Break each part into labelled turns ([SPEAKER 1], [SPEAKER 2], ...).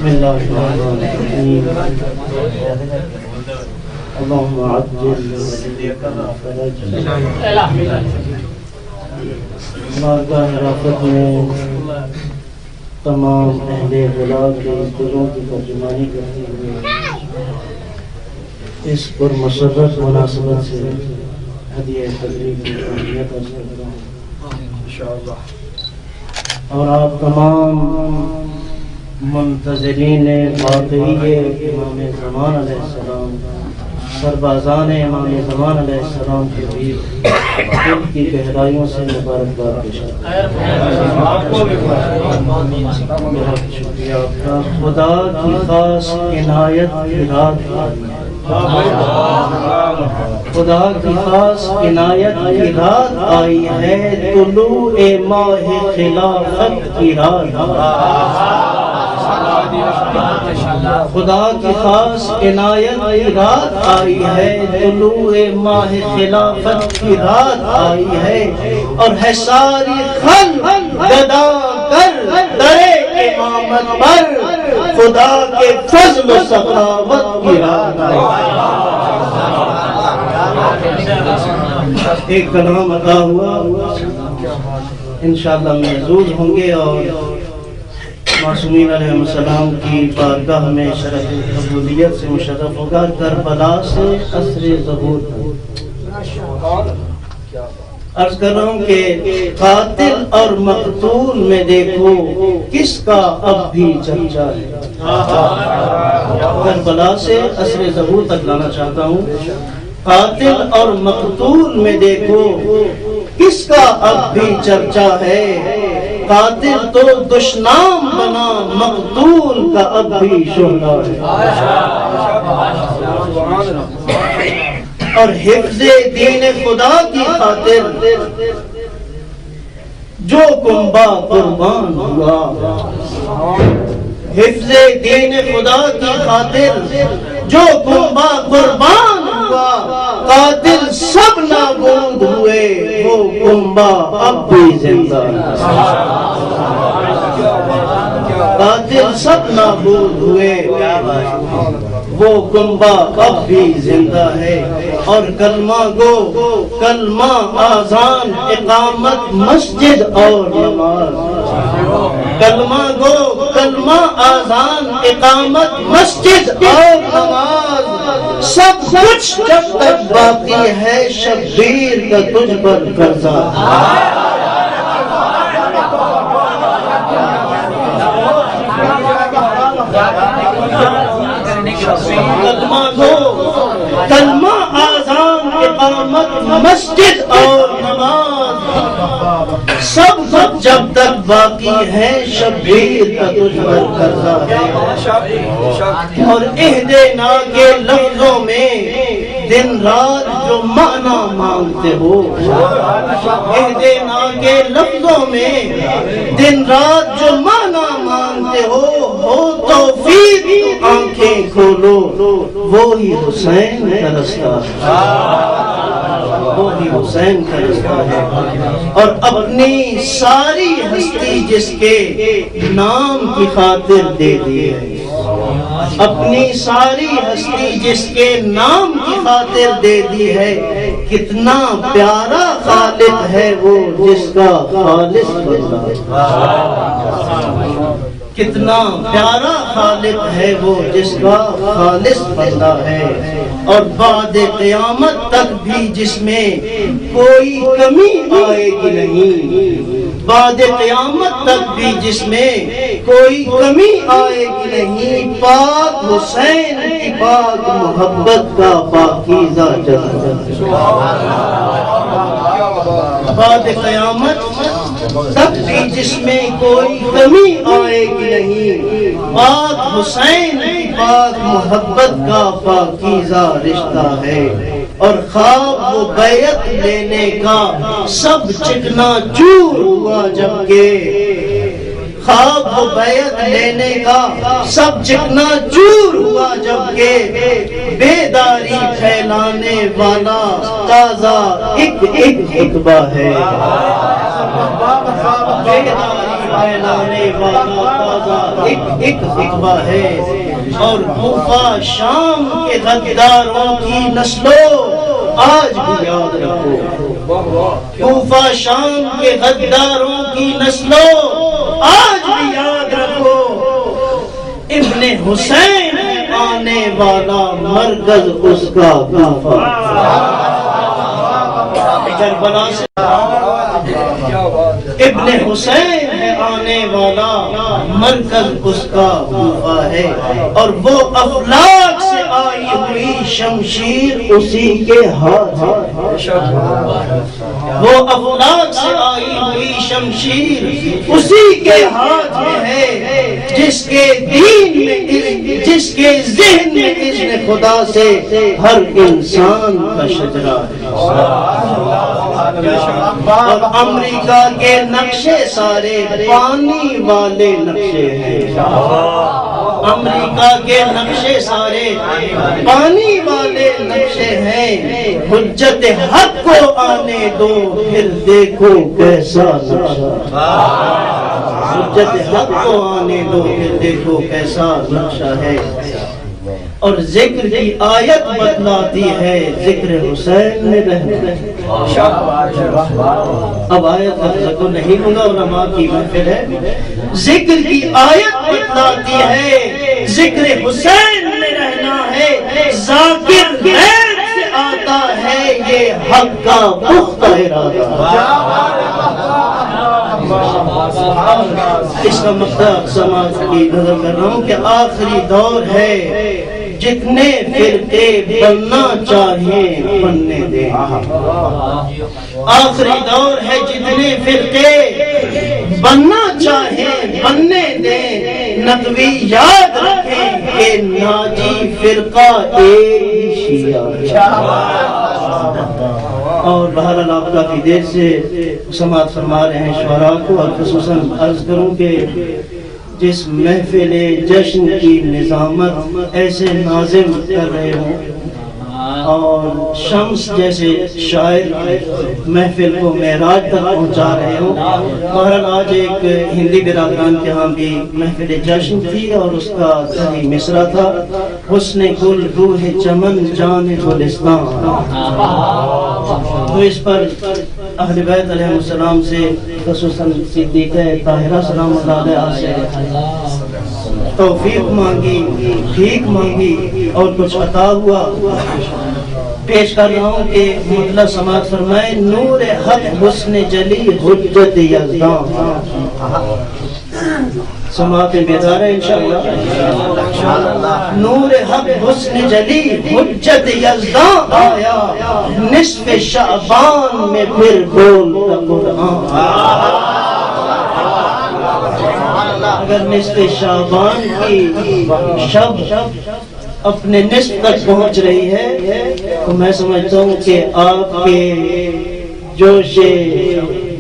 [SPEAKER 1] اللہ الرحمن الرحیم اللہم عجل بارگاہ رافت میں تمام اہل خدا کے دلوں کی ترجمانی کرتے ہوئے اس پر مسرت مناسبت سے ہدیہ تقریب کی اہمیت عرض کرتا ہوں انشاءاللہ. اور آپ تمام منتظرین واقعی امام زمان علیہ السلام سربازان امام زمان علیہ السلام کے بھی دل کی گہرائیوں سے مبارکباد پیش کرتا ہوں. شکریہ آپ کا. خدا کی خاص عنایت کی رات خدا کی خاص عنایت کی رات آئی ہے طلوع ماہ خلافت کی رات. خدا کی خاص عنایت کی رات آئی ہے طلوع ماہ خلافت کی رات آئی ہے اور ہے ساری خلق گدا کر در امامت پر خدا کے فضل و سخاوت کی رات آئی. ایک کلام ادا ہوا انشاءاللہ محظوظ ہوں گے اور معصومین علیہ السلام کی بارگاہ میں شرف قبولیت سے مشرف ہوگا. کربلا سے عصر ظہور. عرض کر رہا ہوں کہ قاتل اور مقتول میں دیکھو کس کا اب بھی چرچا ہے. کربلا سے عصر ظہور تک لانا چاہتا ہوں. قاتل اور مقتول میں دیکھو کس کا اب بھی چرچا ہے. قاتل تو دشنام بنا مقتول کا اب بھی شہدا ہے. اور حفظ دین خدا کی خاطر جو کنبہ قربان ہوا. حفظ دین خدا کی خاطر جو کنبہ قربان ہوا. قاتل سب نابود ہوئے وہ کنبہ اب بھی زندہ ہے. قاتل سب نابود ہوئے وہ کنبہ اب بھی زندہ ہے. اور کلمہ گو کلمہ آذان اقامت مسجد اور نماز. کلمہ گو کلمہ آذان اقامت مسجد اور نماز سب کچھ جب تک باقی ہے شبیر کا تجھ پر قرضہ. کلمہ گو کلمہ آذان اقامت مسجد اور نماز سب کچھ جب تک باقی ہے شبیر کا تجھ پر قرضہ ہے. اور اہدنا کے لفظوں میں دن رات جو معنی مانگتے ہو. اہدنا کے لفظوں میں دن رات جو معنی مانگتے ہو توفیق آنکھیں کھولو وہی حسین کا رستہ ہے. وہی حسین کا رستہ ہے. اور اپنی ساری ہستی جس کے نام کی خاطر دے دی ہے. اپنی ساری ہستی جس کے نام کی خاطر دے دی ہے. کتنا پیارا خالق ہے وہ جس کا خالص بندہ. کتنا پیارا خالق ہے وہ جس کا خالص بندہ ہے. اور بعد قیامت تک بھی جس میں کوئی کمی آئے گی نہیں. بعد قیامت تک بھی جس میں کوئی کمی آئے گی نہیں. پاک حسین کی پاک محبت کا پاکیزہ جذبہ. بعد قیامت تک بھی جس میں کوئی کمی آئے گی نہیں. پاک حسین پاک محبت کا پاکیزہ رشتہ ہے. اور خواب وہ بیعت لینے کا سب چکنا چور ہوا جبکہ خواب وہ بیعت لینے کا سب چکنا چور ہوا جبکہ بیداری پھیلانے والا تازہ ایک خطبہ ہے. بیداری پھیلانے والا تازہ ایک خطبہ ہے، اور کوفہ شام کے غداروں کی نسلوں آج بھی یاد رکھو، کوفہ شام کے غداروں کی نسلوں آج بھی یاد رکھو، ابن حسین آنے والا مرکز اس کا کوفہ، کربلا سے ابن حسین ہے آنے والا مرکز اس کا کوفہ ہے، اور وہ افلاک سے آئی ہوئی شمشیر اسی کے ہاتھ ہے، وہ افلاک سے آئی ہوئی شمشیر اسی کے ہاتھ میں ہے، جس کے دین میں جس کے ذہن میں اذن خدا سے ہر انسان کا شجرہ ہے، اور امریکہ کے نقشے سارے پانی والے نقشے ہیں، امریکہ کے نقشے سارے پانی والے نقشے ہیں، حجت حق کو آنے دو پھر دیکھو کیسا نقشہ، حجت حق کو آنے دو پھر دیکھو کیسا نقشہ ہے، اور ذکر کی آیت بتلاتی ہے ذکر حسین میں رہنا۔ اب آیت لفظ کو نہیں لوں گا، علماء کی محفل ہے، ذکر کی آیت بتلاتی ہے ذکر حسین میں رہنا ہے، ذاکر غیب سے آتا ہے یہ حق کا پختہ ارادہ۔ اس کا مقصد سماج کی نظر کر رہا ہوں کہ آخری دور ہے، جتنے فرقے بننا چاہیں بننے دیں، آخری دور ہے جتنے فرقے بننا چاہیں بننے دیں، نقوی یاد رکھیں کہ ناجی فرقہ ایک شیعہ، اور بہرحال آپ کافی دیر سے سماعت فرما رہے ہیں شعراء کو، اور خصوصاً عرض کروں کہ جس محفل جشن کی نظامت ایسے ناظم کر رہے ہوں اور شمس جیسے شاعر محفل کو معراج تک پہنچا رہے ہوں، بہرحال آج ایک ہندی برادران کے ہاں بھی محفل جشن تھی، اور اس کا صحیح مصرع تھا، حسن گل روح چمن جان گلستان، تو اس پر اہل بیت علیہ السلام سے خصوصاً صدیقہ طاہرہ سلام اللہ علیہ سے توفیق مانگی، بھیک مانگی، اور کچھ عطا ہوا۔ پیش کر رہا ہوں کہ مطلب سماعت فرمائے، نور حق حسن جلی حجت یزدان، سماعت بیدار ہے انشاءاللہ، نور حق حسن جلی حجت یزدان آیا، نصف شعبان میں پھر بولتا قرآن، اگر نصف شعبان کی شب اپنے نصف تک پہنچ رہی ہے تو میں سمجھتا ہوں کہ آپ کے جوش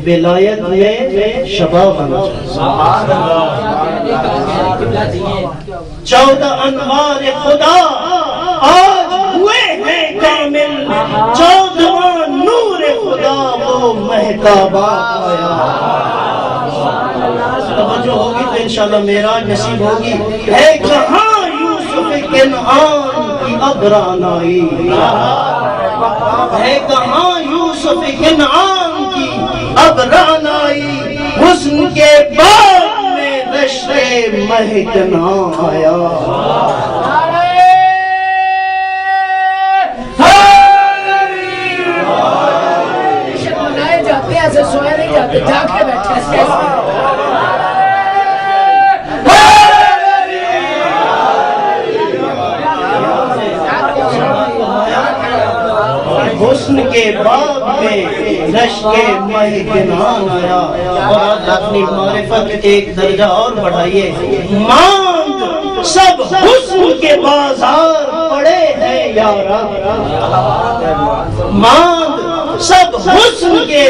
[SPEAKER 1] ولایت میں شباب آنا چاہیے، 14 انوار خدا آج ہوئے ہیں کامل، 14واں نور خدا وہ مہتابہ آیا۔ توجہ ہوگی تو انشاءاللہ معراج نصیب ہوگی۔ ہے کہاں یوسف کنعان کی اب رانائی، ہے کہاں یوسف کنعان کی اب رانائی، حسن کے بعد میں نشر مہکنا آیا۔
[SPEAKER 2] ایسے سوئے نہیں جاتے، جاگ کے بیٹھے
[SPEAKER 1] حسن کے بعد میں رشک مہکنان آیا، اور آج اپنی معرفت ایک درجہ اور بڑھائیے، مانگ سب حسن کے بازار پڑے ہیں یارا، مانگ سب حسن کے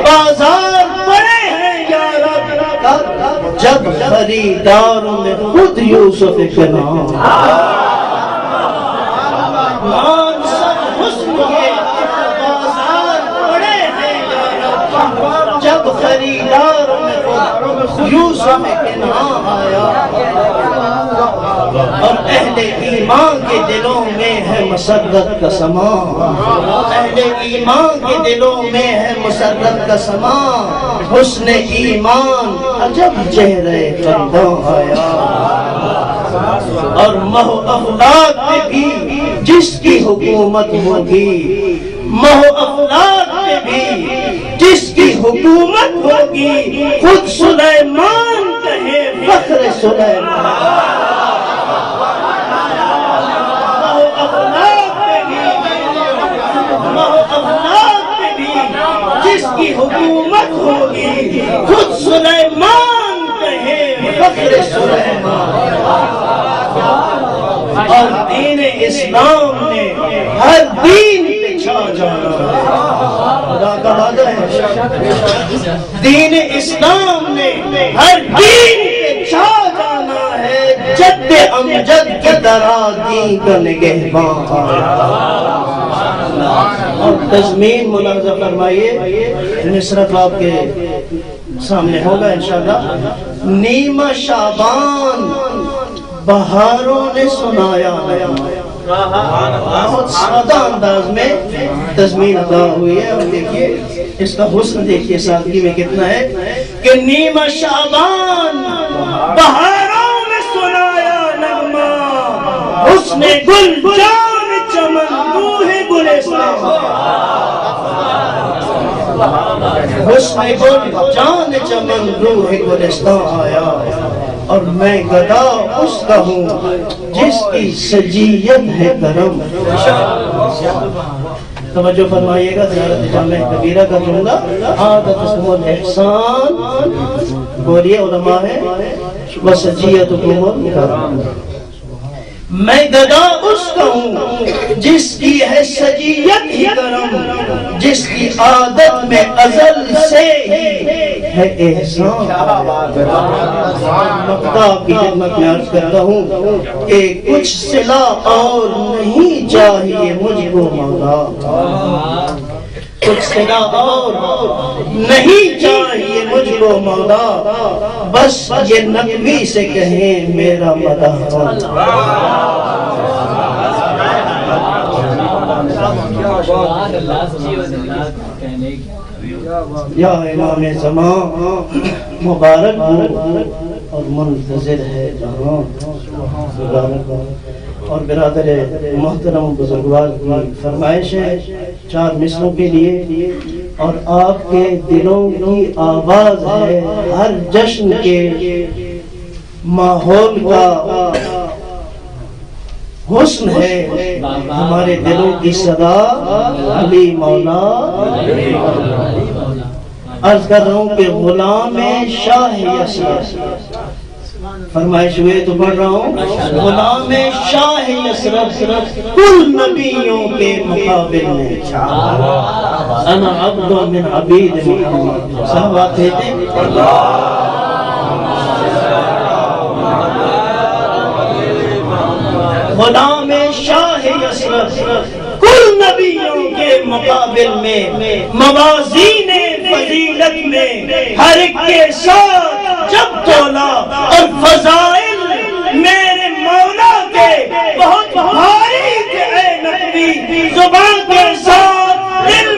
[SPEAKER 1] بازار پڑے ہیں یارا، جب خریداروں میں خود یوسف کے نام، مانگ سب حسن کے بازار پڑے ہیں یارا، جب خریداروں میں یوسف کنعان آیا، اور اہل ایمان کے دلوں میں ہے مسرت کا سما، اہل ایمان کے دلوں میں ہے مسرت کا سما، حسن ایمان عجب چہرے بندوں آیا، اور مہ افلاک میں بھی جس کی حکومت ہوگی، مہ افلاک میں بھی جس کی حکومت ہوگی، خود سلیمان کہے فخر سلیمان، جس کی حکومت ہوگی، خود سلیمان کہے فخر سلیمان، اور دین اسلام نے ہر دین پہ چھا جانا ہے، خدا کا وعدہ ہے، دین اسلام نے ہر دین پہ چھا جانا ہے، جد امجد کی طرح دین کا نگہبان آیا۔ اور تضمین ملاحظہ فرمائیے، نصرت آپ کے سامنے ہوگا انشاءاللہ، نیمہ شعبان بہاروں نے سنایا ہے، بہت سادہ انداز میں تضمین ادا ہوئی ہے، اور دیکھیے اس کا حسن دیکھیے سادگی میں کتنا ہے کہ نیمہ شعبان بہاروں نے سنایا نغمہ، حسن گل جان چمن روح گلستان، حسن گل جان چمن روح گلستان آیا، اور میں گدا اس کا ہوں جس کی سجیت ہے کرم۔ توجہ فرمائیے گا، زیارت جامع کبیرہ کا جملہ، عادت اسم الاحسان، بولیے علماء ہے، وسجیتکم الکرم، میں گدا اس کا ہوں جس کی ہے سجیت ہی کرم، جس کی عادت میں ازل سے ہی ہے احسان۔ مقطع کی خدمت میں عرض کرتا ہوں کہ کچھ صلہ اور نہیں چاہیے مجھ کو مولا، کچھ صلہ اور نہیں چاہیے مجھ کو مولا، بس یہ نبی سے کہیں میرا مدح یا امام زمان مبارک ہو اور منتظر ہے جہاں، اور برادر محترم بزرگوار کی فرمائش ہے 4 مصروں کے لیے، اور آپ کے دلوں کی آواز ہے، ہر جشن کے ماحول کا حسن ہے، ہمارے دلوں کی صدا علی مولا۔ عرض کر رہا ہوں کہ غلام شاہ یسرف، فرمائش ہوئے تو پڑھ رہا ہوں، غلام شاہ یسرف کل نبیوں کے مقابل میں، انا عبد من عبید محمد، صحابہ کہتے ہیں غلام شاہ یسرف کل نبیوں کے مقابل میں، موازین فضیلت میں ہر ایک کے ساتھ جب تولا، اور فضائل میرے مولا کے بہت بھاری تھے اے نبی، زبان کے ساتھ دل